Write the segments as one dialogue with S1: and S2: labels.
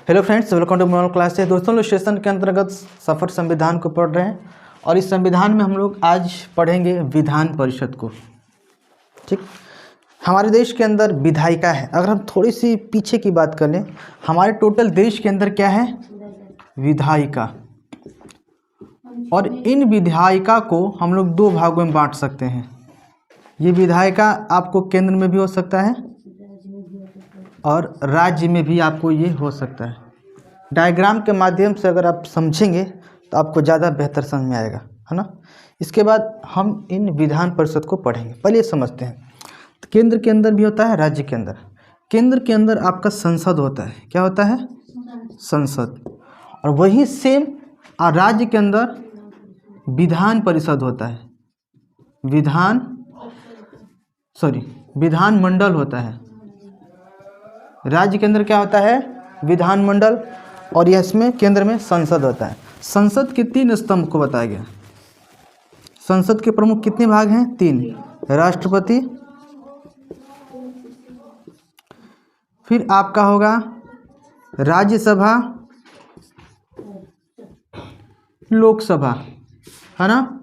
S1: Hello friends, welcome to moral class है। दोस्तों लोग सेशन के अंतर्गत सफर संविधान को पढ़ रहे हैं और इस संविधान में हम लोग आज पढ़ेंगे विधान परिषद को। ठीक, हमारे देश के अंदर विधायिका है। अगर हम थोड़ी सी पीछे की बात कर लें, हमारे टोटल देश के अंदर क्या है? विधायिका। और इन विधायिका को हम लोग दो भागों में बांट सकते हैं। ये विधायिका आपको केंद्र में भी हो सकता है और राज्य में भी आपको ये हो सकता है। डायग्राम के माध्यम से अगर आप समझेंगे तो आपको ज़्यादा बेहतर समझ में आएगा, है ना। इसके बाद हम इन विधान परिषद को पढ़ेंगे। पहले ये समझते हैं, तो केंद्र के अंदर भी होता है, राज्य के अंदर। केंद्र के अंदर आपका संसद होता है। क्या होता है? संसद। और वही सेम और राज्य के अंदर विधान परिषद होता है। विधान मंडल होता है। राज्य के अंदर क्या होता है? विधानमंडल। और यह इसमें केंद्र में संसद होता है। संसद के तीन स्तंभ को बताया गया। संसद के प्रमुख कितने भाग हैं? तीन। राष्ट्रपति, फिर आपका होगा राज्यसभा, लोकसभा, है ना।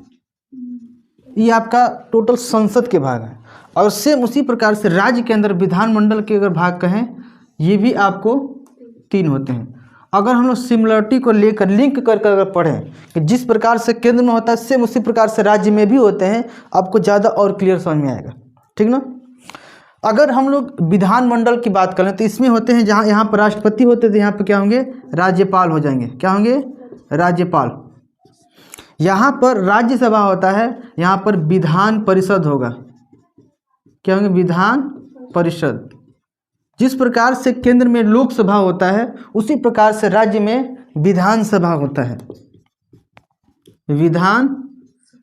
S1: ये आपका टोटल संसद के भाग हैं। और सेम उसी प्रकार से राज्य के अंदर विधानमंडल के अगर भाग कहें, ये भी आपको तीन होते हैं। अगर हम लोग सिमिलरिटी को लेकर लिंक कर अगर पढ़ें कि जिस प्रकार से केंद्र में होता है सेम उसी प्रकार से राज्य में भी होते हैं, आपको ज़्यादा और क्लियर समझ में आएगा। ठीक ना। अगर हम लोग विधानमंडल की बात करें तो इसमें होते हैं, जहाँ यहाँ पर राष्ट्रपति होते थे, यहाँ पर क्या होंगे? राज्यपाल हो जाएंगे। क्या होंगे? राज्यपाल। यहाँ पर राज्यसभा होता है, यहाँ पर विधान परिषद होगा। क्या होंगे? विधान परिषद। जिस प्रकार से केंद्र में लोकसभा होता है उसी प्रकार से राज्य में विधानसभा होता है। विधान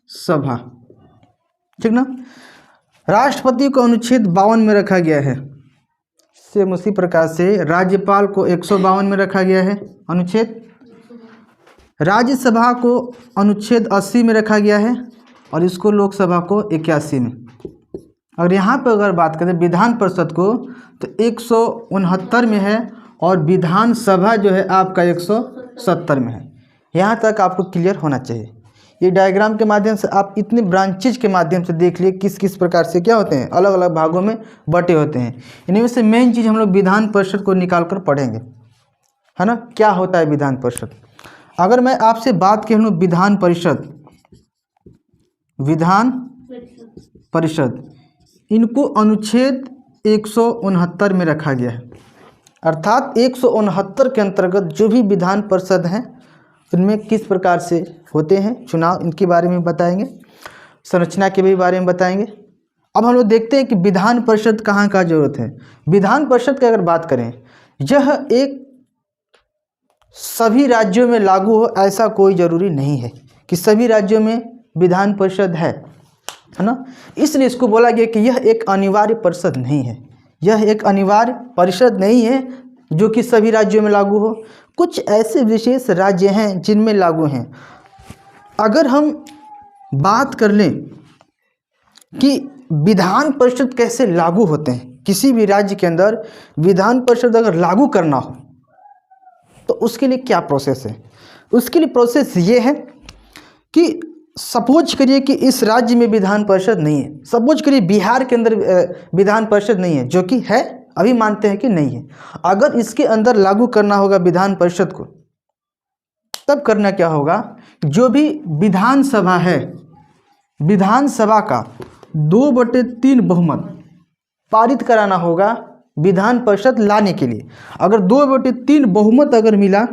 S1: सभा। ठीक ना। राष्ट्रपति को अनुच्छेद 52 में रखा गया है। सेम उसी प्रकार से राज्यपाल को 152 में रखा गया है अनुच्छेद। राज्यसभा को अनुच्छेद 80 में रखा गया है और इसको लोकसभा को 81 में। और यहाँ पर अगर बात करें विधान परिषद को तो 169 में है और विधानसभा जो है आपका 170 में है। यहाँ तक आपको क्लियर होना चाहिए। ये डायग्राम के माध्यम से आप इतने ब्रांचेज के माध्यम से देख लिए किस किस प्रकार से क्या होते हैं, अलग अलग भागों में बटे होते हैं। इनमें से मेन चीज़ हम लोग विधान परिषद को निकाल कर पढ़ेंगे, है ना। क्या होता है विधान परिषद? अगर मैं आपसे बात करूँ विधान परिषद, इनको अनुच्छेद 169 में रखा गया है। अर्थात 169 के अंतर्गत जो भी विधान परिषद हैं उनमें किस प्रकार से होते हैं चुनाव, इनके बारे में बताएंगे, संरचना के भी बारे में बताएंगे। अब हम लोग देखते हैं कि विधान परिषद कहाँ का जरूरत है। विधान परिषद की अगर बात करें, यह एक सभी राज्यों में लागू हो ऐसा कोई ज़रूरी नहीं है कि सभी राज्यों में विधान परिषद है ना। इसलिए इसको बोला गया कि यह एक अनिवार्य परिषद नहीं है। यह एक अनिवार्य परिषद नहीं है जो कि सभी राज्यों में लागू हो। कुछ ऐसे विशेष राज्य हैं जिनमें लागू हैं। अगर हम बात कर लें कि विधान परिषद कैसे लागू होते हैं, किसी भी राज्य के अंदर विधान परिषद अगर लागू करना हो तो उसके लिए क्या प्रोसेस है? उसके लिए प्रोसेस ये है कि सपोज करिए कि इस राज्य में विधान परिषद नहीं है। सपोज करिए बिहार के अंदर विधान परिषद नहीं है, जो कि है, अभी मानते हैं कि नहीं है। अगर इसके अंदर लागू करना होगा विधान परिषद को, तब करना क्या होगा? जो भी विधानसभा है, विधानसभा का 2/3 बहुमत पारित कराना होगा विधान परिषद लाने के लिए। अगर 2/3 बहुमत अगर मिला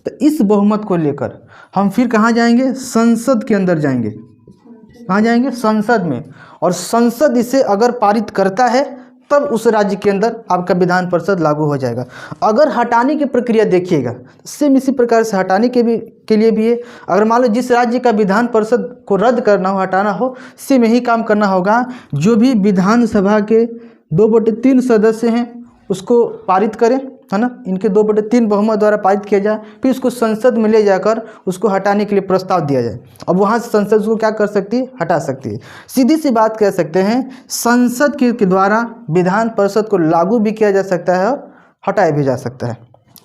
S1: तो इस बहुमत को लेकर हम फिर कहाँ जाएंगे? संसद के अंदर जाएंगे। कहाँ जाएंगे? संसद में। और संसद इसे अगर पारित करता है तब उस राज्य के अंदर आपका विधान परिषद लागू हो जाएगा। अगर हटाने की प्रक्रिया देखिएगा, सेम इसी प्रकार से हटाने के लिए भी है। अगर मान लो जिस राज्य का विधान परिषद को रद्द करना हो, हटाना हो, सेम यही काम करना होगा। जो भी विधानसभा के 2/3 सदस्य हैं उसको पारित करें, है ना। इनके 2/3 बहुमत द्वारा पारित किया जाए, फिर इसको संसद में ले जाकर उसको हटाने के लिए प्रस्ताव दिया जाए। अब वहाँ से संसद उसको क्या कर सकती है? हटा सकती है। सीधी सी बात कह सकते हैं, संसद के द्वारा विधान परिषद को लागू भी किया जा सकता है और हटाया भी जा सकता है।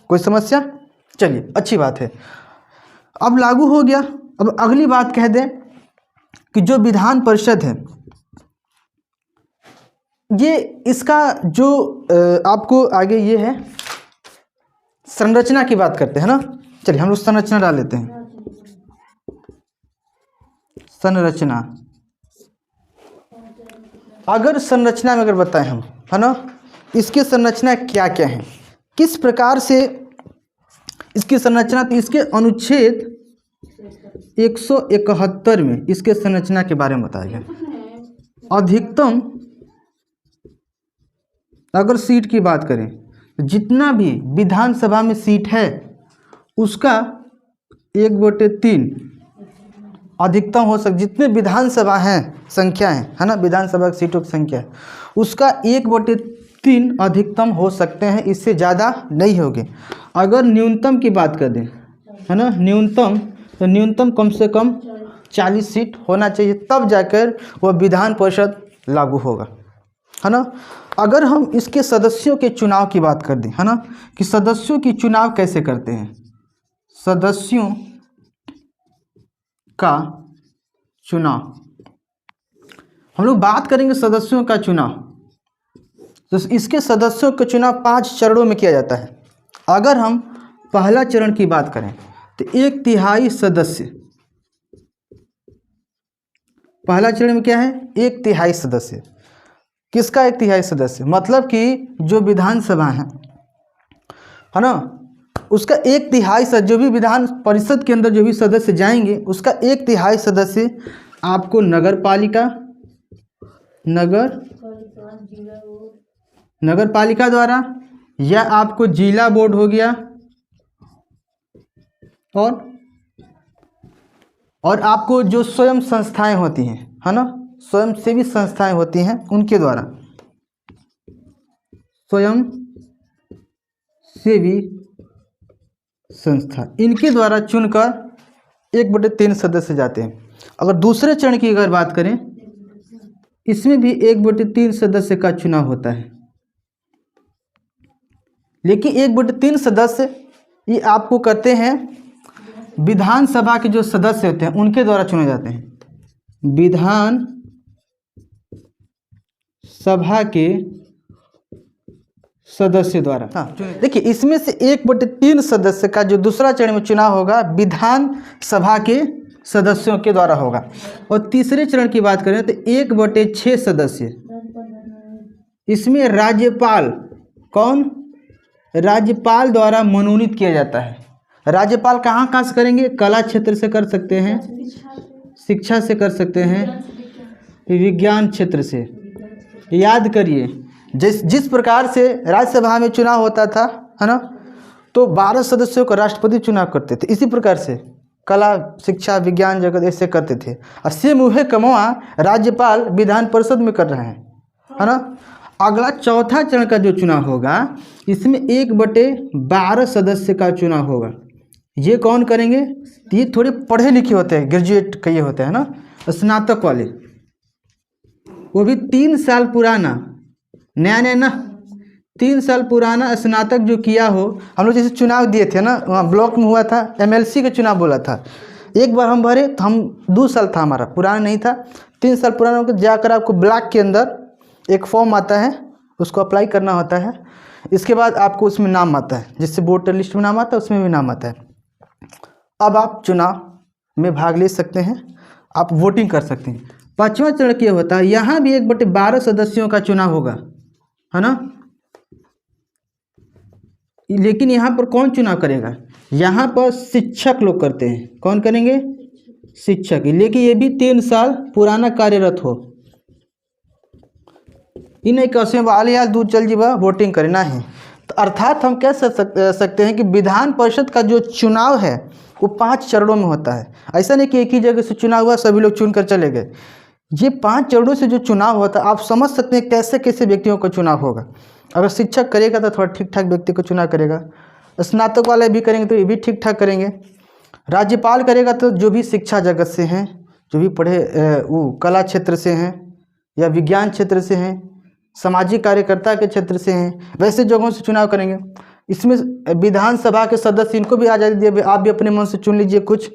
S1: कोई समस्या? चलिए, अच्छी बात है। अब लागू हो गया। अब अगली बात कह दें कि जो विधान परिषद है, ये इसका जो आपको आगे ये है, संरचना की बात करते हैं ना। चलिए हम लोग संरचना डाल लेते हैं। संरचना, अगर संरचना में अगर बताएं हम, है ना, इसकी संरचना क्या क्या है, किस प्रकार से इसकी संरचना, तो इसके अनुच्छेद 171 में इसके संरचना के बारे में बताया गया। अधिकतम अगर सीट की बात करें, जितना भी विधानसभा में सीट है उसका 1/3 अधिकतम हो सकता, जितने विधानसभा हैं संख्या है ना, विधानसभा की सीटों की संख्या है, उसका 1/3 अधिकतम हो सकते हैं, इससे ज़्यादा नहीं होंगे। अगर न्यूनतम की बात कर दें, है ना, न्यूनतम, तो न्यूनतम कम से कम 40 सीट होना चाहिए, तब जाकर वह विधान परिषद लागू होगा, है ना। अगर हम इसके सदस्यों के चुनाव की बात कर दें, है ना, कि सदस्यों की चुनाव कैसे करते हैं, सदस्यों का चुनाव, हम लोग बात करेंगे सदस्यों का चुनाव, तो इसके सदस्यों का चुनाव 5 चरणों में किया जाता है। अगर हम पहला चरण की बात करें तो 1/3 सदस्य, पहला चरण में क्या है, 1/3 सदस्य। किसका 1/3 सदस्य? मतलब कि जो विधानसभा है ना, उसका 1/3 सदस्य, जो भी विधान परिषद के अंदर जो भी सदस्य जाएंगे उसका 1/3 सदस्य आपको नगर पालिका द्वारा, या आपको जिला बोर्ड हो गया, और आपको जो स्वयं संस्थाएं होती हैं, है ना, स्वयं सेवी संस्थाएं होती हैं, उनके द्वारा, स्वयं सेवी संस्था, इनके द्वारा चुनकर 1/3 सदस्य जाते हैं। अगर दूसरे चरण की अगर बात करें, इसमें भी 1/3 सदस्य का चुनाव होता है, लेकिन 1/3 सदस्य ये आपको करते हैं विधानसभा के जो सदस्य होते हैं उनके द्वारा चुने जाते हैं। विधान सभा के सदस्य द्वारा, हाँ, देखिए इसमें से 1/3 सदस्य का जो दूसरा चरण में चुनाव होगा विधान सभा के सदस्यों के द्वारा होगा। और तीसरे चरण की बात करें तो 1/6 सदस्य, इसमें राज्यपाल, कौन, राज्यपाल द्वारा मनोनीत किया जाता है। राज्यपाल कहाँ से करेंगे? कला क्षेत्र से कर सकते हैं, शिक्षा से कर सकते हैं, विज्ञान क्षेत्र से। याद करिए जिस प्रकार से राज्यसभा में चुनाव होता था, है ना, तो 12 सदस्यों का राष्ट्रपति चुनाव करते थे, इसी प्रकार से कला, शिक्षा, विज्ञान जगत ऐसे करते थे। और सेम वह कमवा राज्यपाल विधान परिषद में कर रहे हैं, है ना। अगला चौथा चरण का जो चुनाव होगा, इसमें 1/12 सदस्य का चुनाव होगा। ये कौन करेंगे? ये थोड़े पढ़े लिखे होते हैं, ग्रेजुएट कहिए होते हैं ना, स्नातक वाले, वो भी 3 साल पुराना, नया ना, 3 साल पुराना स्नातक जो किया हो। हम लोग जैसे चुनाव दिए थे ना, वहाँ ब्लॉक में हुआ था, MLC का चुनाव बोला था, एक बार हम भरे तो हम 2 साल था हमारा, पुराना नहीं था, 3 साल पुराना होकर जाकर आपको ब्लॉक के अंदर एक फॉर्म आता है, उसको अप्लाई करना होता है। इसके बाद आपको उसमें नाम आता है, जिससे वोटर लिस्ट में नाम आता है उसमें भी नाम आता है। अब आप चुनाव में भाग ले सकते हैं, आप वोटिंग कर सकते हैं। 5वां चरण क्या होता है? यहाँ भी 1/12 सदस्यों का चुनाव होगा, है ना, लेकिन यहाँ पर कौन चुनाव करेगा? यहाँ पर शिक्षक लोग करते हैं। कौन करेंगे? शिक्षक। लेकिन ये भी 3 साल पुराना कार्यरत हो, इन्हें कैसे वाले यार दूध चल जीवा वोटिंग करना है। तो अर्थात हम कह सकते हैं कि विधान परिषद का जो चुनाव है वो 5 चरणों में होता है। ऐसा नहीं कि एक ही जगह से चुनाव हुआ सभी लोग चुनकर चले गए। ये 5 चरणों से जो चुनाव होता है, आप समझ सकते हैं कैसे कैसे व्यक्तियों का चुनाव होगा। अगर शिक्षक करेगा तो थोड़ा ठीक ठाक व्यक्ति को चुनाव करेगा, स्नातक वाले भी करेंगे तो ये भी ठीक ठाक करेंगे, राज्यपाल करेगा तो जो भी शिक्षा जगत से हैं, जो भी पढ़े वो कला क्षेत्र से हैं या विज्ञान क्षेत्र से हैं सामाजिक कार्यकर्ता के क्षेत्र से हैं, वैसे जगहों से चुनाव करेंगे। इसमें विधानसभा के सदस्य, इनको भी आज़ादी दिया, आप भी अपने मन से चुन लीजिए कुछ।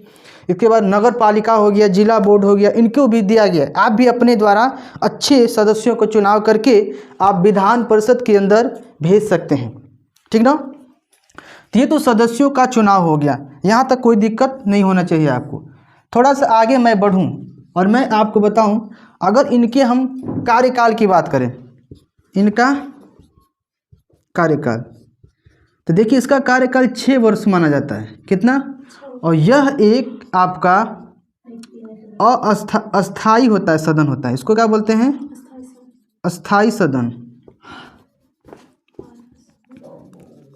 S1: इसके बाद नगर पालिका हो गया, जिला बोर्ड हो गया, इनको भी दिया गया। आप भी अपने द्वारा अच्छे सदस्यों को चुनाव करके आप विधान परिषद के अंदर भेज सकते हैं, ठीक ना। तो ये तो सदस्यों का चुनाव हो गया, यहाँ तक कोई दिक्कत नहीं होना चाहिए आपको। थोड़ा सा आगे मैं बढ़ूँ और मैं आपको बताऊं, अगर इनके हम कार्यकाल की बात करें, इनका कार्यकाल, तो देखिए इसका कार्यकाल 6 वर्ष माना जाता है। कितना? और यह एक आपका अस्थाई होता है, सदन होता है। इसको क्या बोलते हैं? अस्थाई सदन।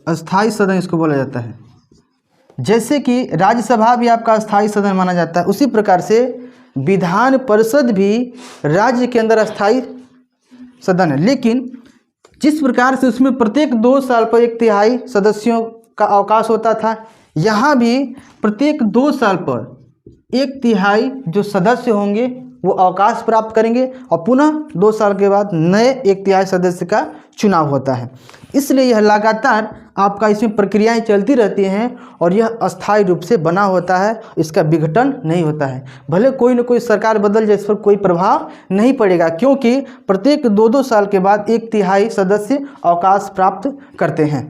S1: अस्थाई सदन इसको बोला जाता है। जैसे कि राज्यसभा भी आपका अस्थाई सदन माना जाता है, उसी प्रकार से विधान परिषद भी राज्य के अंदर अस्थाई सदन है। लेकिन जिस प्रकार से उसमें प्रत्येक 2 साल पर 1/3 सदस्यों का अवकाश होता था, यहाँ भी प्रत्येक 2 साल पर 1/3 जो सदस्य होंगे वो अवकाश प्राप्त करेंगे और पुनः 2 साल के बाद नए 1/3 सदस्य का चुनाव होता है। इसलिए यह लगातार आपका इसमें प्रक्रियाएं चलती रहती हैं और यह अस्थायी रूप से बना होता है, इसका विघटन नहीं होता है। भले कोई न कोई सरकार बदल जाए, इस पर कोई प्रभाव नहीं पड़ेगा, क्योंकि प्रत्येक 2-2 साल के बाद 1/3 सदस्य अवकाश प्राप्त करते हैं,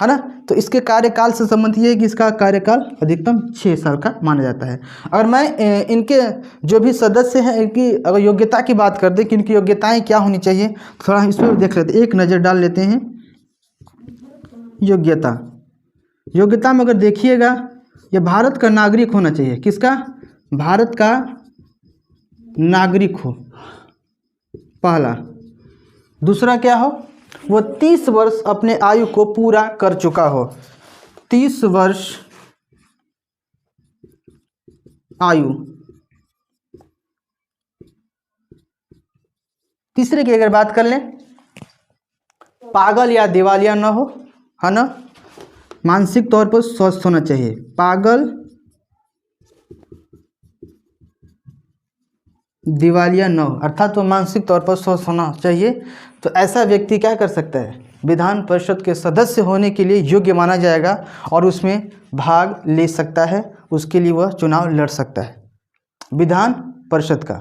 S1: है ना। तो इसके कार्यकाल से संबंधित ये है कि इसका कार्यकाल अधिकतम 6 साल का माना जाता है। अगर मैं इनके जो भी सदस्य हैं इनकी अगर योग्यता की बात कर दें कि इनकी योग्यताएं क्या होनी चाहिए, थोड़ा इस पर देख लेते हैं, एक नज़र डाल लेते हैं। योग्यता में अगर देखिएगा, यह भारत का नागरिक होना चाहिए। किसका? भारत का नागरिक हो, पहला। दूसरा क्या हो? वो 30 वर्ष अपने आयु को पूरा कर चुका हो। 30 वर्ष आयु। तीसरे की अगर बात कर लें, पागल या दिवालिया न हो, है ना। मानसिक तौर पर स्वस्थ होना चाहिए। पागल, दिवालिया न हो, अर्थात वो मानसिक तौर पर स्वस्थ होना चाहिए। तो ऐसा व्यक्ति क्या कर सकता है? विधान परिषद के सदस्य होने के लिए योग्य माना जाएगा और उसमें भाग ले सकता है, उसके लिए वह चुनाव लड़ सकता है विधान परिषद का।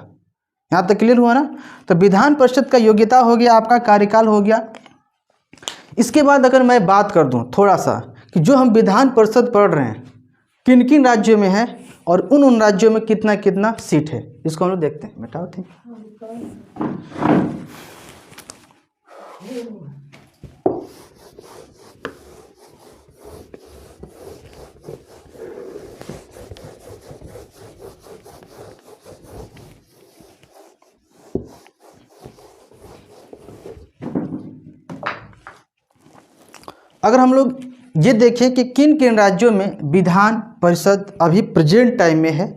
S1: यहाँ तक क्लियर हुआ ना। तो विधान परिषद का योग्यता हो गया, आपका कार्यकाल हो गया। इसके बाद अगर मैं बात कर दूं थोड़ा सा कि जो हम विधान परिषद पढ़ रहे हैं किन किन राज्यों में है और उन राज्यों में कितना कितना सीट है, इसको हम लोग देखते हैं। बेटा होते अगर हम लोग ये देखें कि किन किन राज्यों में विधान परिषद अभी प्रेजेंट टाइम में है,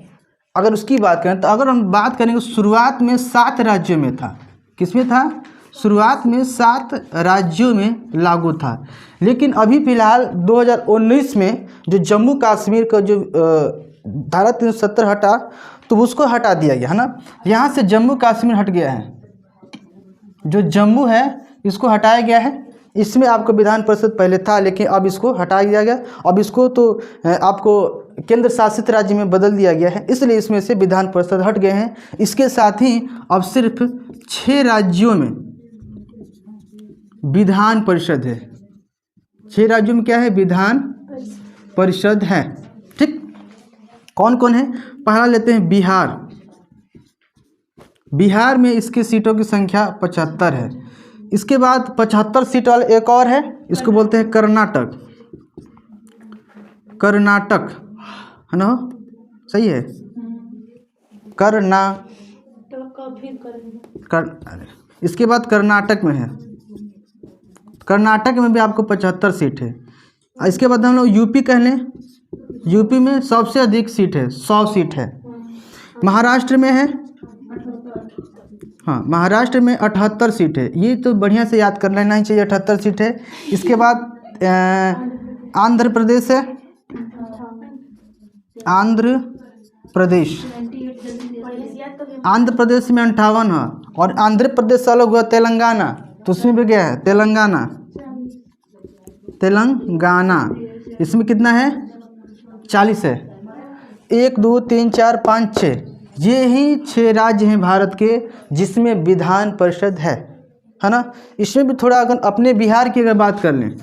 S1: अगर उसकी बात करें तो अगर हम बात करेंगे शुरुआत में 7 राज्यों में था। किसमें था? शुरुआत में 7 राज्यों में लागू था। लेकिन अभी फ़िलहाल 2019 में जो जम्मू कश्मीर का जो धारा 370 हटा, तो उसको हटा दिया गया, है ना। यहाँ से जम्मू कश्मीर हट गया है, जो जम्मू है इसको हटाया गया है। इसमें आपको विधान परिषद पहले था, लेकिन अब इसको हटा दिया गया। अब इसको तो आपको केंद्र शासित राज्य में बदल दिया गया है, इसलिए इसमें से विधान परिषद हट गए हैं। इसके साथ ही अब सिर्फ 6 राज्यों में विधान परिषद है। 6 राज्यों में क्या है? विधान परिषद है। ठीक, कौन कौन है? पहला लेते हैं बिहार। बिहार में इसकी सीटों की संख्या 75 है। इसके बाद 75 सीट वाला एक और है, इसको बोलते हैं कर्नाटक। कर्नाटक, है ना, सही है। इसके बाद कर्नाटक में है, कर्नाटक में भी आपको 75 सीट है। इसके बाद हम लोग यूपी कह लें, यूपी में सबसे अधिक सीट है, 100 सीट है। महाराष्ट्र में है, हाँ, महाराष्ट्र में 78 सीट है। ये तो बढ़िया से याद कर लेना ही चाहिए, 78 सीट है। इसके बाद आंध्र प्रदेश है, आंध्र प्रदेश, आंध्र प्रदेश में 58 है। और आंध्र प्रदेश से अलग हुआ तेलंगाना, तो उसमें भी क्या है तेलंगाना, तेलंगाना इसमें कितना है 40 है। 1 2 3 4 5 6 ये ही 6 राज्य हैं भारत के जिसमें विधान परिषद है ना। इसमें भी थोड़ा अगर अपने बिहार की अगर बात कर लें,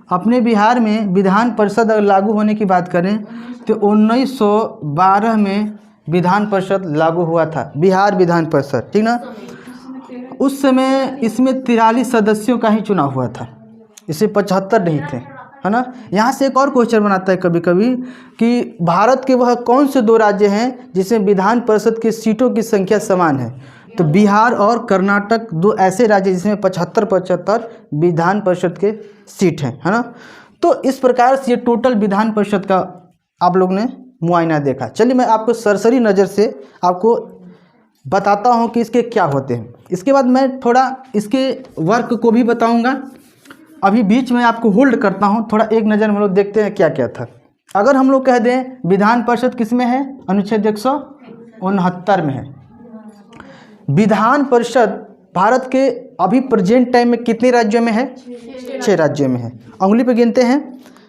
S1: अपने बिहार में विधान परिषद अगर लागू होने की बात करें तो 1912 में विधान परिषद लागू हुआ था, बिहार विधान परिषद, ठीक ना। उस समय इसमें 43 सदस्यों का ही चुनाव हुआ था, इससे 75 नहीं थे, है ना। यहाँ से एक और क्वेश्चन बनाता है कभी कभी कि भारत के वह कौन से 2 राज्य हैं जिसमें विधान परिषद की सीटों की संख्या समान है। तो बिहार और कर्नाटक 2 ऐसे राज्य जिसमें 75-75 विधान परिषद के सीट हैं, है ना। तो इस प्रकार से ये टोटल विधान परिषद का आप लोग ने मुआयना देखा। चलिए मैं आपको सरसरी नज़र से आपको बताता हूँ कि इसके क्या होते हैं। इसके बाद मैं थोड़ा इसके वर्क को भी बताऊँगा। अभी बीच में आपको होल्ड करता हूँ, थोड़ा एक नज़र में हम लोग देखते हैं क्या क्या था। अगर हम लोग कह दें विधान परिषद किस में है, अनुच्छेद 169 में है। विधान परिषद भारत के अभी प्रेजेंट टाइम में कितने राज्यों में है, 6 राज्यों में है। उंगली पे गिनते हैं,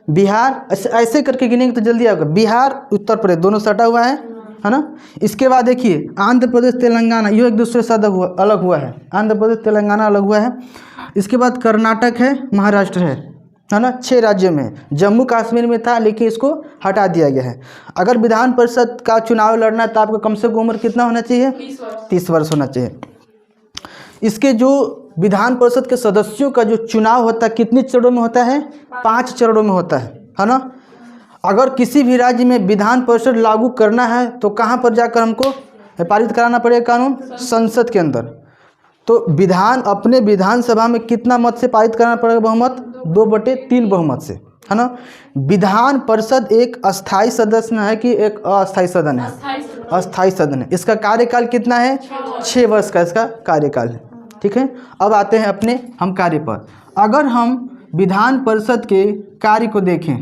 S1: बिहार ऐसे करके गिनेंगे तो जल्दी आएगा, बिहार उत्तर प्रदेश दोनों सटा हुआ है ना। इसके बाद देखिए आंध्र प्रदेश तेलंगाना ये एक दूसरे से अलग हुआ है, आंध्र प्रदेश तेलंगाना अलग हुआ है। इसके बाद कर्नाटक है, महाराष्ट्र है ना, 6 राज्यों में। जम्मू कश्मीर में था लेकिन इसको हटा दिया गया है। अगर विधान परिषद का चुनाव लड़ना है तो आपको कम से कम उम्र कितना होना चाहिए, 30 वर्ष होना चाहिए। इसके जो विधान परिषद के सदस्यों का जो चुनाव होता है कितने चरणों में होता है, 5 चरणों में होता है ना। अगर किसी भी राज्य में विधान परिषद लागू करना है तो कहाँ पर जाकर हमको पारित कराना पड़ेगा कानून, संसद के अंदर। तो विधान अपने विधानसभा में कितना मत से पारित कराना पड़ेगा, बहुमत 2/3 बहुमत से, है ना। विधान परिषद एक अस्थाई सदन है कि एक अस्थाई सदन है, अस्थाई सदन है। इसका कार्यकाल कितना है, 6 वर्ष का इसका कार्यकाल है, ठीक है। अब आते हैं अपने हम कार्य पर। अगर हम विधान परिषद के कार्य को देखें,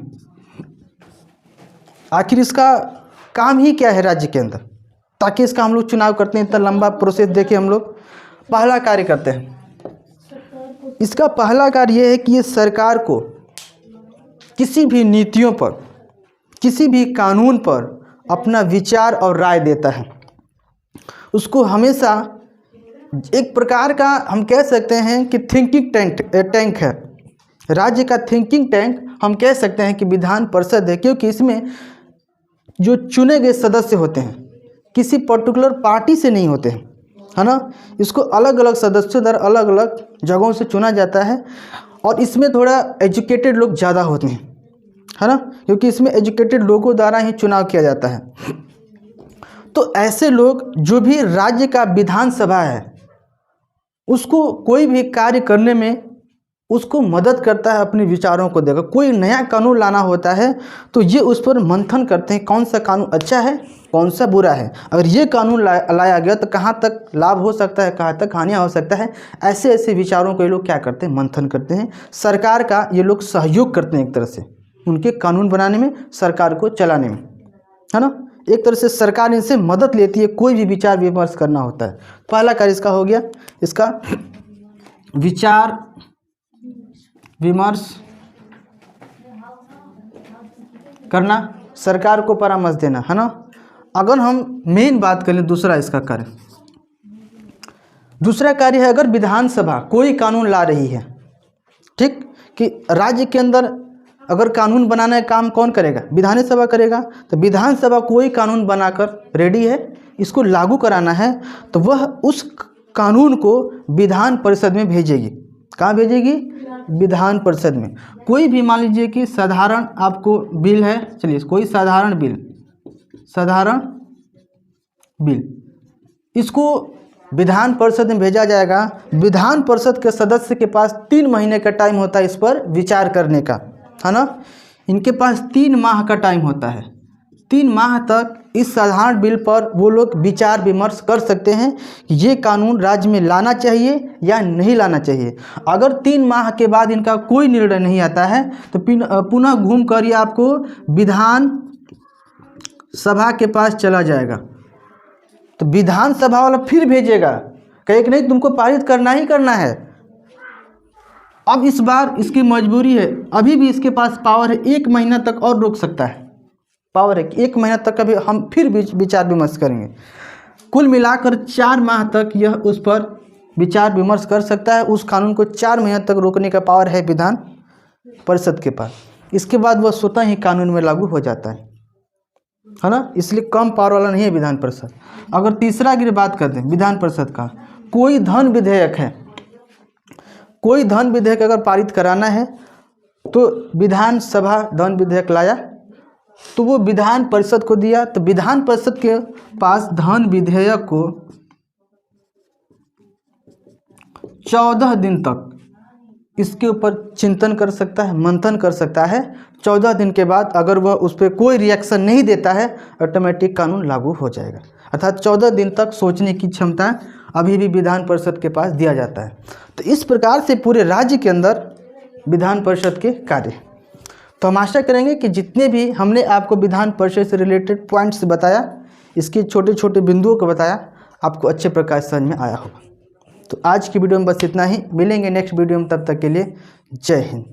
S1: आखिर इसका काम ही क्या है राज्य के अंदर, ताकि इसका हम लोग चुनाव करते हैं, इतना लंबा प्रोसेस देखें। हम लोग पहला कार्य करते हैं। इसका पहला कार्य यह है कि ये सरकार को किसी भी नीतियों पर, किसी भी कानून पर अपना विचार और राय देता है। उसको हमेशा एक प्रकार का हम कह सकते हैं कि थिंकिंग टैंक है, राज्य का थिंकिंग टैंक हम कह सकते हैं कि विधान परिषद है, क्योंकि इसमें जो चुने गए सदस्य होते हैं किसी पर्टिकुलर पार्टी से नहीं होते हैं, है ना। इसको अलग अलग सदस्यों द्वारा अलग अलग जगहों से चुना जाता है और इसमें थोड़ा एजुकेटेड लोग ज़्यादा होते हैं, है ना, क्योंकि इसमें एजुकेटेड लोगों द्वारा ही चुनाव किया जाता है। तो ऐसे लोग जो भी राज्य का विधानसभा है उसको कोई भी कार्य करने में उसको मदद करता है अपने विचारों को देकर। कोई नया कानून लाना होता है तो ये उस पर मंथन करते हैं, कौन सा कानून अच्छा है कौन सा बुरा है, अगर ये कानून लाया गया तो कहाँ तक लाभ हो सकता है, कहाँ तक हानियाँ हो सकता है। ऐसे ऐसे विचारों को ये लोग क्या करते हैं, मंथन करते हैं। सरकार का ये लोग सहयोग करते हैं एक तरह से उनके कानून बनाने में, सरकार को चलाने में, है ना। एक तरह से सरकार इनसे मदद लेती है कोई भी विचार विमर्श करना होता है। पहला कार्य इसका हो गया, इसका विचार विमर्श करना, सरकार को परामर्श देना, है ना। अगर हम मेन बात करें दूसरा इसका कार्य, दूसरा कार्य है अगर विधानसभा कोई कानून ला रही है, ठीक, कि राज्य के अंदर अगर कानून बनाने का काम कौन करेगा, विधानसभा करेगा। तो विधानसभा कोई कानून बनाकर रेडी है, इसको लागू कराना है तो वह उस कानून को विधान परिषद में भेजेगी। कहाँ भेजेगी, विधान परिषद में। कोई भी मान लीजिए कि साधारण आपको बिल है, चलिए कोई साधारण बिल इसको विधान परिषद में भेजा जाएगा। विधान परिषद के सदस्य के पास 3 महीने का टाइम होता है इस पर विचार करने का, है ना। इनके पास 3 माह का टाइम होता है। 3 माह तक इस साधारण बिल पर वो लोग विचार विमर्श कर सकते हैं कि ये कानून राज्य में लाना चाहिए या नहीं लाना चाहिए। अगर 3 माह के बाद इनका कोई निर्णय नहीं आता है तो पुनः घूम कर ये आपको विधान सभा के पास चला जाएगा। तो विधानसभा वाला फिर भेजेगा, कहे कि नहीं तुमको पारित करना ही करना है, अब इस बार इसकी मजबूरी है, अभी भी इसके पास पावर है, 1 महीना तक और रोक सकता है, पावर है कि 1 महीना तक अभी हम फिर विचार विमर्श करेंगे। कुल मिलाकर 4 माह तक यह उस पर विचार विमर्श कर सकता है। उस कानून को 4 महीने तक रोकने का पावर है विधान परिषद के पास। इसके बाद वह स्वतः ही कानून में लागू हो जाता है ना, इसलिए कम पावर वाला नहीं है विधान परिषद। अगर तीसरा अगर बात करते हैं विधान परिषद का, कोई धन विधेयक है, कोई धन विधेयक अगर पारित कराना है तो विधानसभा धन विधेयक लाया तो वो विधान परिषद को दिया, तो विधान परिषद के पास धन विधेयक को 14 दिन तक इसके ऊपर चिंतन कर सकता है, मंथन कर सकता है। 14 दिन के बाद अगर वह उस पर कोई रिएक्शन नहीं देता है, ऑटोमेटिक कानून लागू हो जाएगा। अर्थात 14 दिन तक सोचने की क्षमता अभी भी विधान परिषद के पास दिया जाता है। तो इस प्रकार से पूरे राज्य के अंदर विधान परिषद के कार्य। तो हम आशा करेंगे कि जितने भी हमने आपको विधान परिषद से रिलेटेड पॉइंट्स बताया, इसके छोटे छोटे बिंदुओं को बताया, आपको अच्छे प्रकार समझ में आया होगा। तो आज की वीडियो में बस इतना ही, मिलेंगे नेक्स्ट वीडियो में, तब तक के लिए जय हिंद।